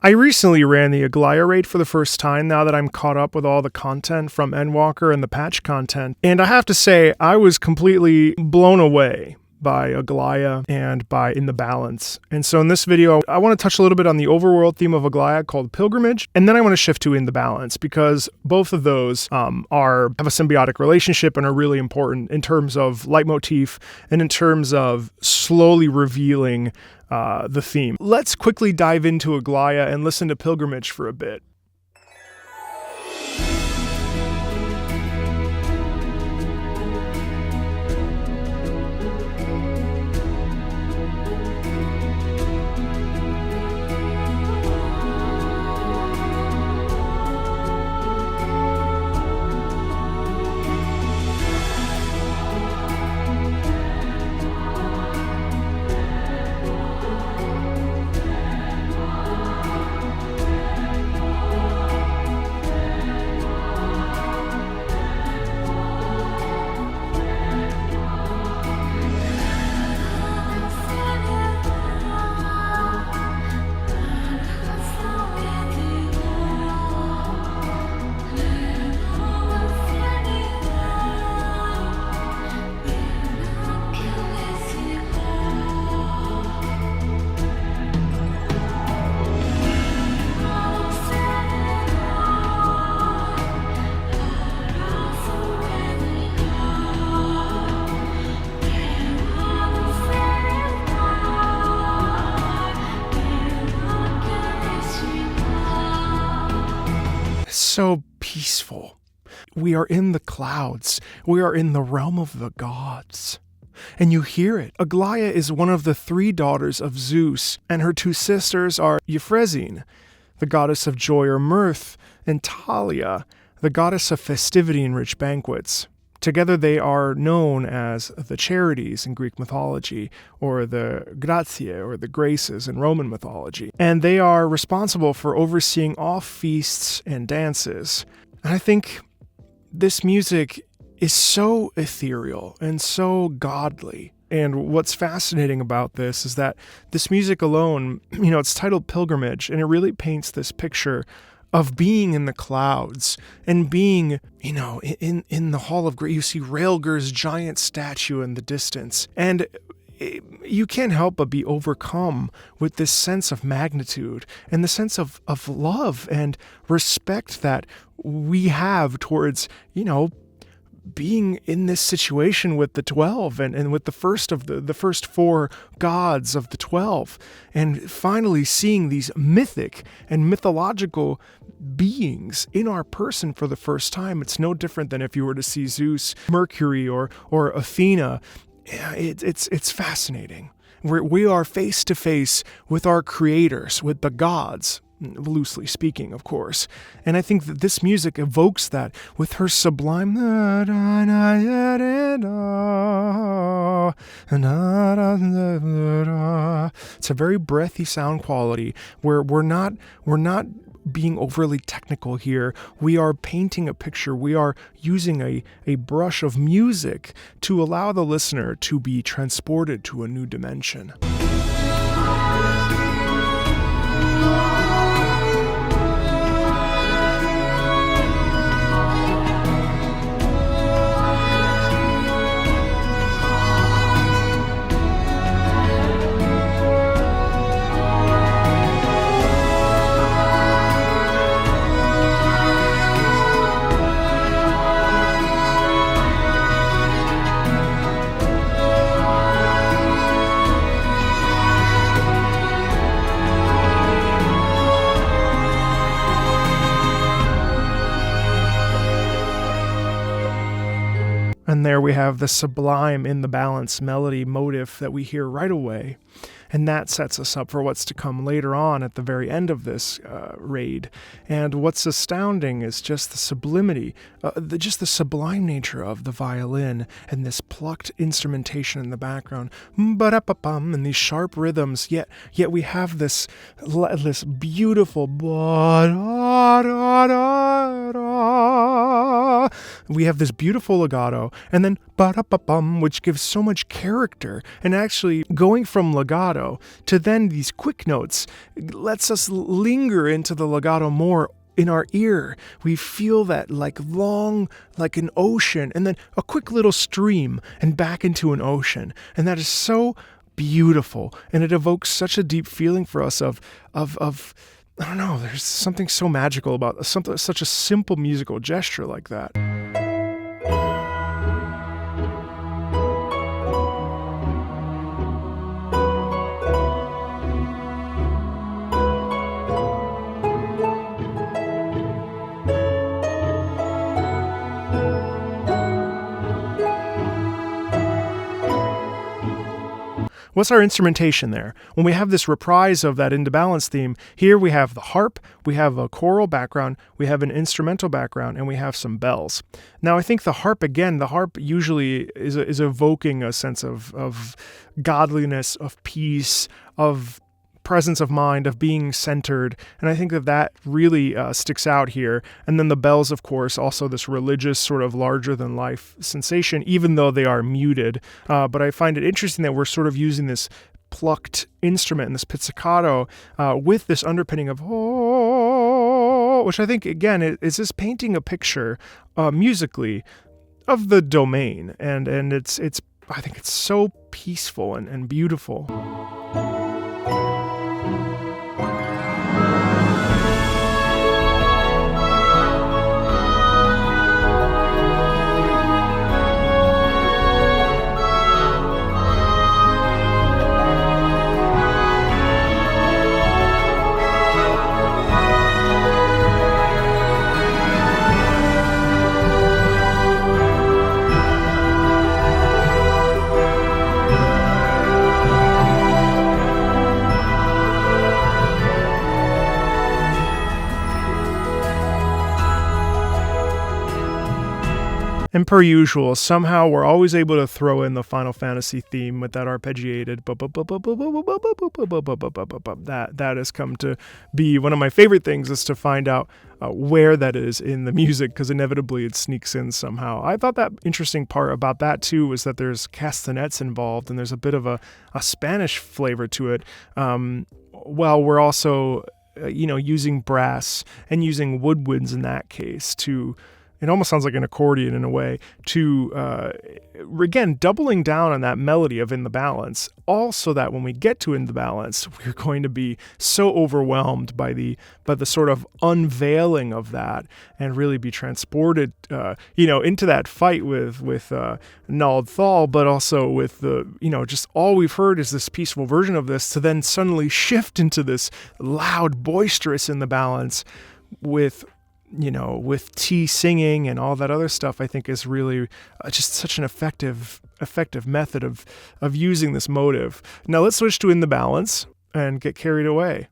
I recently ran the Aglaia Raid for the first time now that I'm caught up with all the content from Endwalker and the patch content, and I have to say I was completely blown away by Aglaia and by In the Balance. And so in this video, I want to touch a little bit on the overworld theme of Aglaia called Pilgrimage, and then I want to shift to In the Balance have a symbiotic relationship and are really important in terms of leitmotif and in terms of slowly revealing the theme. Let's quickly dive into Aglaia and listen to Pilgrimage for a bit. So peaceful. We are in the clouds. We are in the realm of the gods. And you hear it. Aglaia is one of the 3 daughters of Zeus, and her 2 sisters are Euphrosyne, the goddess of joy or mirth, and Thalia, the goddess of festivity and rich banquets. Together they are known as the Charities in Greek mythology, or the Gratiae, or the Graces in Roman mythology. And they are responsible for overseeing all feasts and dances. And I think this music is so ethereal and so godly. And what's fascinating about this is that this music alone, it's titled Pilgrimage, and it really paints this picture of being in the clouds and being, in the Hall of Grace. You see Raelgur's giant statue in the distance, and you can't help but be overcome with this sense of magnitude and the sense of love and respect that we have towards, being in this situation with the 12 and with the first 4 gods of the 12, and finally seeing these mythic and mythological beings in our person for the first time. It's no different than if you were to see Zeus, Mercury, or Athena. It's fascinating. We are face to face with our creators, with the gods, loosely speaking, of course. And I think that this music evokes that with her sublime, it's a very breathy sound quality where we're not being overly technical here. We are painting a picture. We are using a brush of music to allow the listener to be transported to a new dimension. And there we have the sublime In the Balance melody motif that we hear right away. And that sets us up for what's to come later on at the very end of this raid. And what's astounding is just the sublimity, just the sublime nature of the violin and this plucked instrumentation in the background, and these sharp rhythms. Yet we have this beautiful. We have this beautiful legato, and then which gives so much character. And actually, going from legato legato to then these quick notes lets us linger into the legato more in our ear. We feel that like long, like an ocean, and then a quick little stream and back into an ocean. And that is so beautiful. And it evokes such a deep feeling for us of I don't know, there's something so magical about such a simple musical gesture like that. What's our instrumentation there? When we have this reprise of that Into Balance theme, here we have the harp, we have a choral background, we have an instrumental background, and we have some bells. Now, I think the harp usually is evoking a sense of godliness, of peace, of presence of mind, of being centered, and I think that really sticks out here. And then the bells, of course, also this religious sort of larger-than-life sensation, even though they are muted. But I find it interesting that we're sort of using this plucked instrument and this pizzicato with this underpinning of oh, which I think, again, is just painting a picture musically of the domain, and it's I think it's so peaceful and beautiful. And per usual, somehow we're always able to throw in the Final Fantasy theme with that arpeggiated that has come to be one of my favorite things, is to find out where that is in the music, because inevitably it sneaks in somehow. I thought that interesting part about that too was that there's castanets involved and there's a bit of a Spanish flavor to it, while we're also using brass and using woodwinds in that case to... It almost sounds like an accordion in a way, to, again, doubling down on that melody of In the Balance, also that when we get to In the Balance, we're going to be so overwhelmed by the sort of unveiling of that and really be transported, into that fight with Nald Thal, but also with just all we've heard is this peaceful version of this, to then suddenly shift into this loud, boisterous In the Balance with T singing and all that other stuff. I think is really just such an effective method of using this motive. Now let's switch to In the Balance and get carried away.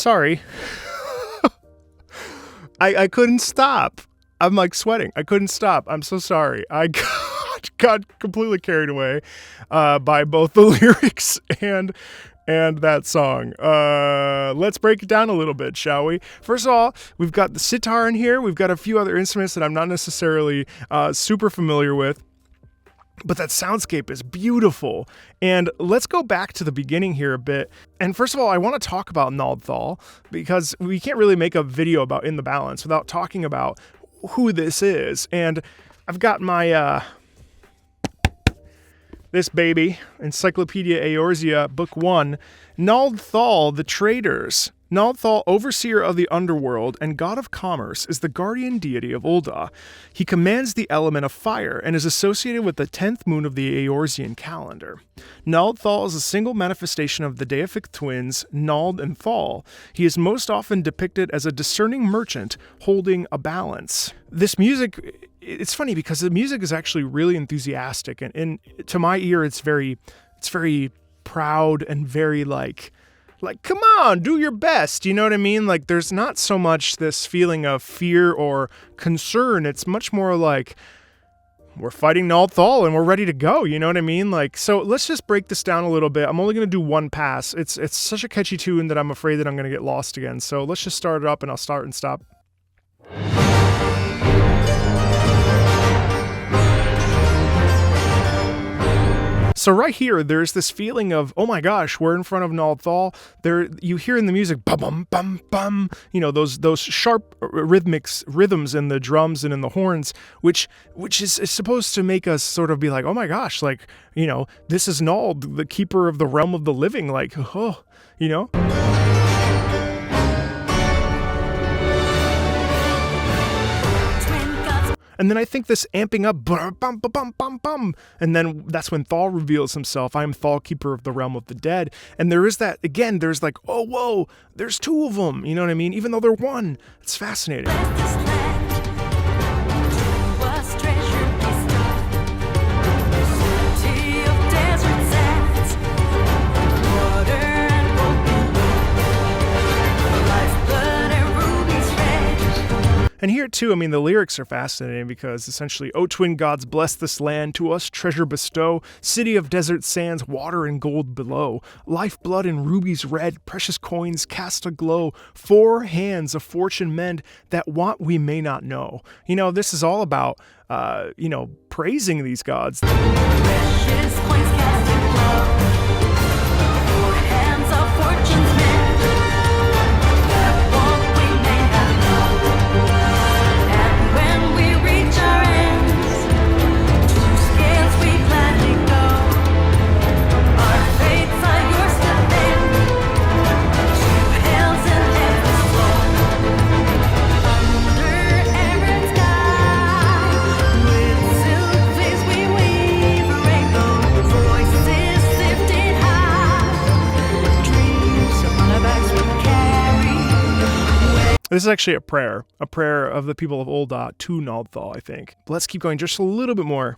sorry. I couldn't stop. I'm like sweating. I couldn't stop. I'm so sorry. I got completely carried away by both the lyrics and that song. Let's break it down a little bit, shall we? First of all, we've got the sitar in here. We've got a few other instruments that I'm not necessarily super familiar with. But that soundscape is beautiful. And let's go back to the beginning here a bit. And first of all, I want to talk about Naldthal, because we can't really make a video about In the Balance without talking about who this is. And I've got my this baby, Encyclopedia Eorzea, Book 1, Naldthal, the Traders. Naldthal, overseer of the underworld and god of commerce, is the guardian deity of Ul'dah. He commands the element of fire and is associated with the 10th moon of the Eorzean calendar. Naldthal is a single manifestation of the deific twins, Nald and Thal. He is most often depicted as a discerning merchant holding a balance. This music, it's funny because the music is actually really enthusiastic, and to my ear it's very proud and very like, come on, do your best, you know what I mean? Like, there's not so much this feeling of fear or concern. It's much more like, we're fighting Naldthal and we're ready to go, you know what I mean? Like, so let's just break this down a little bit. I'm only going to do one pass. It's such a catchy tune that I'm afraid that I'm going to get lost again. So let's just start it up and I'll start and stop. So right here, there's this feeling of, oh my gosh, we're in front of Naldthal. There, you hear in the music, bum bum bum bum. You know, those sharp rhythms in the drums and in the horns, which is supposed to make us sort of be like, oh my gosh, like, you know, this is Nald, the keeper of the realm of the living. Like, oh, you know. And then I think this amping up, bum, bum, bum, bum, bum, and then that's when Thal reveals himself. I am Thal, keeper of the realm of the dead. And there is that, again, there's like, oh, whoa, there's two of them. You know what I mean? Even though they're one. It's fascinating. And here too, I mean, the lyrics are fascinating because essentially, O twin gods, bless this land, to us treasure bestow, city of desert sands, water and gold below, lifeblood and rubies red, precious coins cast aglow, 4 hands of fortune mend, that want we may not know. You know, this is all about, you know, praising these gods. Precious coins cast aglow, 4 hands of fortune's mend. This is actually a prayer of the people of Ul'dah to Naldthal, I think. But let's keep going just a little bit more.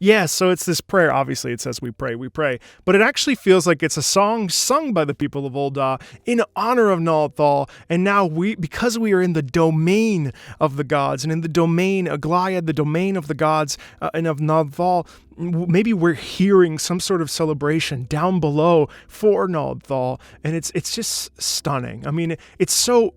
Yeah, so it's this prayer. Obviously, it says we pray. But it actually feels like it's a song sung by the people of Ul'dah in honor of Nal'thal. And now because we are in the domain of the gods, and in the domain, Aglaia, the domain of the gods, and of Nal'thal, maybe we're hearing some sort of celebration down below for Nal'thal. And it's just stunning. I mean, it's so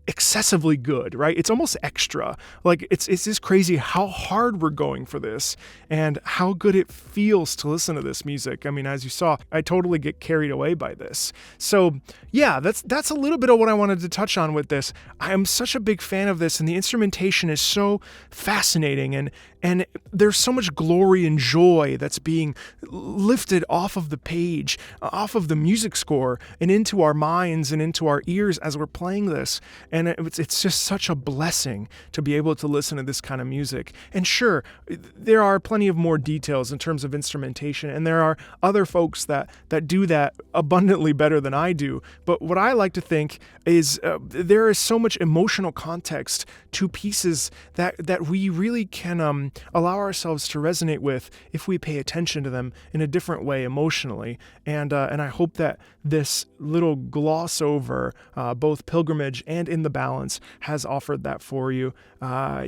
excessively good, right? It's almost extra. Like it's just crazy how hard we're going for this and how good it feels to listen to this music. I mean, as you saw, I totally get carried away by this. So yeah, that's a little bit of what I wanted to touch on with this. I am such a big fan of this, and the instrumentation is so fascinating, and there's so much glory and joy that's being lifted off of the page, off of the music score, and into our minds and into our ears as we're playing this. And it's just such a blessing to be able to listen to this kind of music. And sure, there are plenty of more details in terms of instrumentation, and there are other folks that do that abundantly better than I do. But what I like to think is there is so much emotional context to pieces that we really can allow ourselves to resonate with if we pay attention to them in a different way emotionally. And I hope that this little gloss over both Pilgrimage and In the Balance has offered that for you. I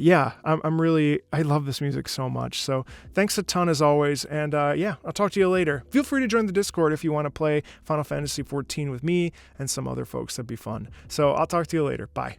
love this music so much. So thanks a ton as always. And I'll talk to you later. Feel free to join the Discord if you want to play Final Fantasy XIV with me and some other folks. That'd be fun. So I'll talk to you later. Bye.